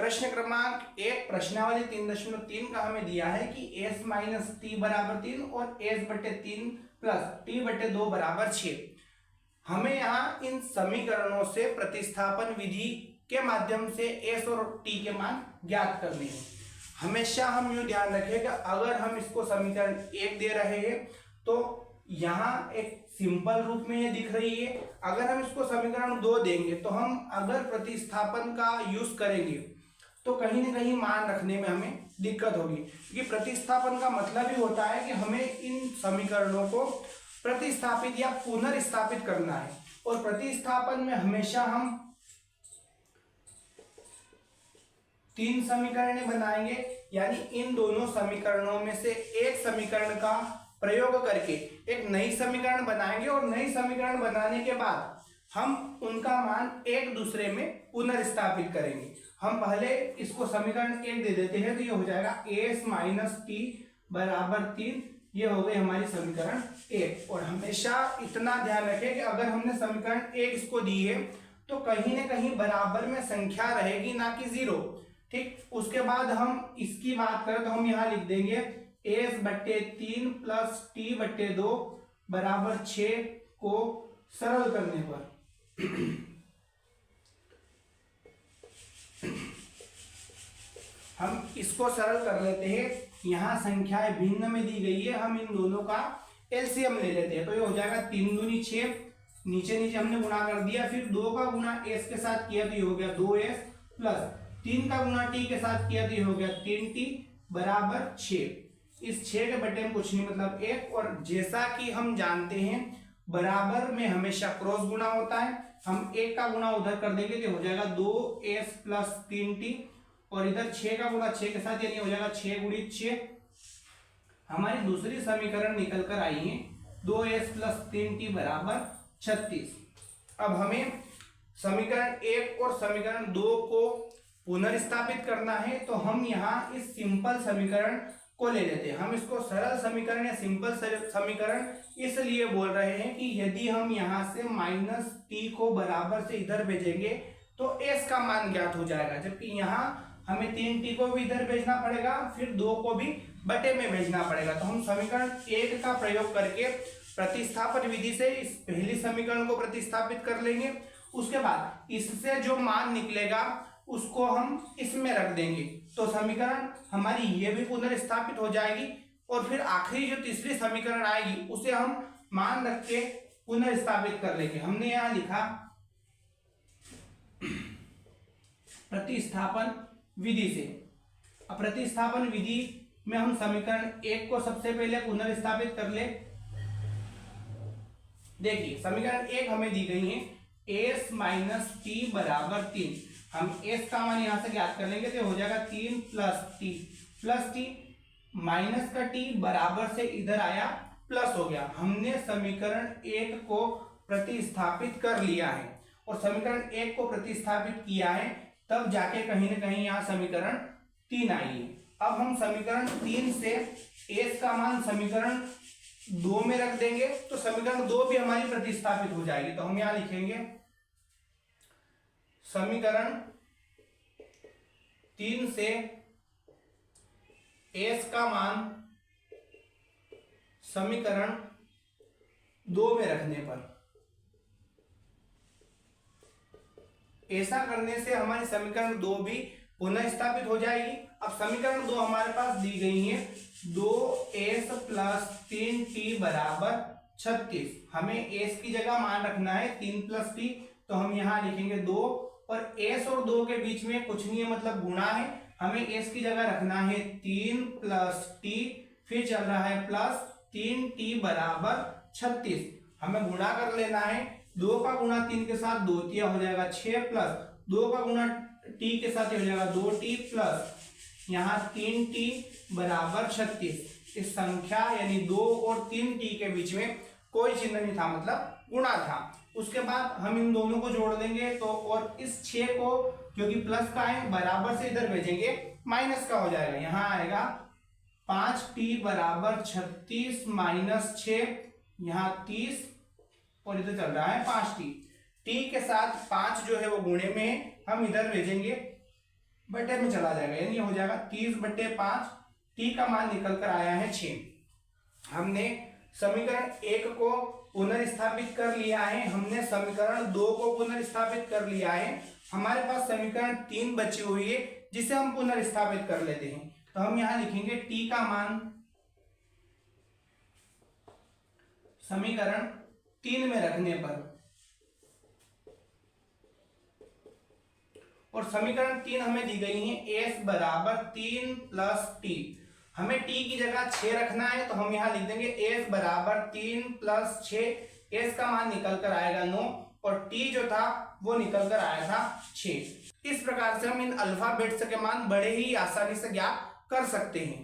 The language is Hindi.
प्रश्न क्रमांक 1 प्रश्नावली 3.3 का हमें दिया है कि s माइनस टी बराबर 3 और s बटे 3 प्लस टी बटे 2 बराबर 6। हमें यहाँ इन समीकरणों से प्रतिस्थापन विधि के माध्यम से s और t के मान ज्ञात करने हैं। हमेशा हम यूं ध्यान रखें कि अगर हम इसको समीकरण 1 दे रहे हैं तो यहाँ एक सिंपल रूप में ये दिख रही है। अगर हम इसको समीकरण 2 देंगे तो हम अगर प्रतिस्थापन का यूज करेंगे तो कहीं ना कहीं मान रखने में हमें दिक्कत होगी, क्योंकि प्रतिस्थापन का मतलब ही होता है कि हमें इन समीकरणों को प्रतिस्थापित या पुनर्स्थापित करना है। और प्रतिस्थापन में हमेशा हम 3 समीकरण बनाएंगे, यानी इन दोनों समीकरणों में से एक समीकरण का प्रयोग करके एक नई समीकरण बनाएंगे और नई समीकरण बनाने के बाद हम उनका मान एक दूसरे में पुनर्स्थापित करेंगे। हम पहले इसको समीकरण 1 दे देते हैं तो ये हो जाएगा s माइनस टी बराबर 3। ये हो गई हमारी समीकरण 1। और हमेशा इतना ध्यान रखें कि अगर हमने समीकरण 1 इसको दी है तो कहीं ना कहीं बराबर में संख्या रहेगी, ना कि 0। ठीक, उसके बाद हम इसकी बात करें तो हम यहाँ लिख देंगे s बटे 3 प्लस टी बटे 2 बराबर 6 को सरल करने पर हम इसको सरल कर लेते हैं। यहाँ संख्याएं भिन्न में दी गई है, हम इन दोनों का एलसीएम ले लेते हैं तो ये हो जाएगा 3 दूनी 6, नीचे नीचे हमने गुणा कर दिया, फिर 2 का गुणा s के साथ किया तो ये हो गया 2s प्लस 3 का गुणा t के साथ किया तो ये हो गया 3t बराबर 6। इस 6 के बटे में कुछ नहीं मतलब 1। और जैसा कि हम जानते हैं बराबर में हमेशा क्रॉस गुणा होता है, हम 1 का गुणा उधर कर देंगे तो हो जाएगा 2s प्लस 3t और इधर 6 का गुणा 6 के साथ यानी हो जाएगा 6 गुणित 6। हमारी दूसरी समीकरण निकल कर आई है 2s प्लस 3t बराबर 36। अब हमें समीकरण 1 और समीकरण 2 को पुनर्स्थापित करना है तो हम यहाँ इस सिंपल समीकरण को ले लेते हैं। हम इसको सरल समीकरण या सिंपल समीकरण इसलिए बोल रहे हैं कि यदि हम यहाँ से माइनस टी को बराबर से इधर भेजेंगे तो s का मान ज्ञात हो जाएगा, जबकि यहाँ हमें 3t को भी इधर भेजना पड़ेगा, फिर 2 को भी बटे में भेजना पड़ेगा। तो हम समीकरण 1 का प्रयोग करके प्रतिस्थापन विधि से इस पहली समीकरण को प्रतिस्थापित कर लेंगे। उसके बाद इससे जो मान निकलेगा उसको हम इसमें रख देंगे तो समीकरण हमारी ये भी पुनर्स्थापित हो जाएगी। और फिर आखिरी जो तीसरी समीकरण आएगी उसे हम मान रख के पुनर्स्थापित कर लेंगे। हमने यहां लिखा प्रतिस्थापन विधि से। अब प्रतिस्थापन विधि में हम समीकरण 1 को सबसे पहले पुनर्स्थापित कर ले। देखिए समीकरण 1 हमें दी गई है s माइनस टी बराबर 3। हम s का मान यहां से ज्ञात कर लेंगे तो हो जाएगा 3 प्लस टी माइनस का t बराबर से इधर आया प्लस हो गया। हमने समीकरण 1 को प्रतिस्थापित कर लिया है और समीकरण 1 को प्रतिस्थापित किया है तब जाके कहीं ना कहीं यहाँ समीकरण 3 आई है। अब हम समीकरण 3 से s का मान समीकरण 2 में रख देंगे तो समीकरण 2 भी हमारी प्रतिस्थापित हो जाएगी। तो हम यहाँ लिखेंगे समीकरण 3 से s का मान समीकरण 2 में रखने पर, ऐसा करने से हमारी समीकरण 2 भी पुनर्स्थापित हो जाएगी। अब समीकरण 2 हमारे पास दी गई है 2s प्लस 3t बराबर 36। हमें s की जगह मान रखना है 3 प्लस t तो हम यहाँ लिखेंगे 2 और s और 2 के बीच में कुछ नहीं है मतलब गुणा है। हमें s की जगह रखना है 3 प्लस t, फिर चल रहा है प्लस 3t बराबर 36। हमें गुणा कर लेना है 2 का गुणा 3 के साथ 2 तिया हो जाएगा 6 प्लस 2 का गुणा t के साथ हो जाएगा 2t प्लस यहाँ 3t बराबर 36। इस संख्या यानी 2 और 3t के बीच में कोई चिन्ह नहीं था मतलब गुणा था। उसके बाद हम इन दोनों को जोड़ देंगे तो और इस 6 को जो कि प्लस का है बराबर से इधर भेजेंगे माइनस का हो जाएगा। यहाँ आएगा 5t बराबर 36 माइनस 6 यहाँ 30 और इधर चल रहा है 5t। t के साथ 5 जो है वो गुणे में हम इधर भेजेंगे बटे में चला जाएगा, यानी हो जाएगा 30/5। टी का मान निकल कर आया है 6। हमने समीकरण 1 को पुनर्स्थापित कर लिया है, हमने समीकरण 2 को पुनर्स्थापित कर लिया है। हमारे पास समीकरण 3 बची हुई है जिसे हम पुनर्स्थापित कर लेते हैं। तो हम यहां लिखेंगे टी का मान समीकरण 3 में रखने पर, और समीकरण 3 हमें दी गई है s बराबर 3 प्लस टी। हमें t की जगह 6 रखना है, तो हम यहां लिख देंगे s बराबर 3 प्लस 6। s का मान निकल कर आएगा 9 और t जो था वो निकल कर आया था 6। इस प्रकार से हम इन अल्फाबेट्स के मान बड़े ही आसानी से ज्ञात कर सकते हैं।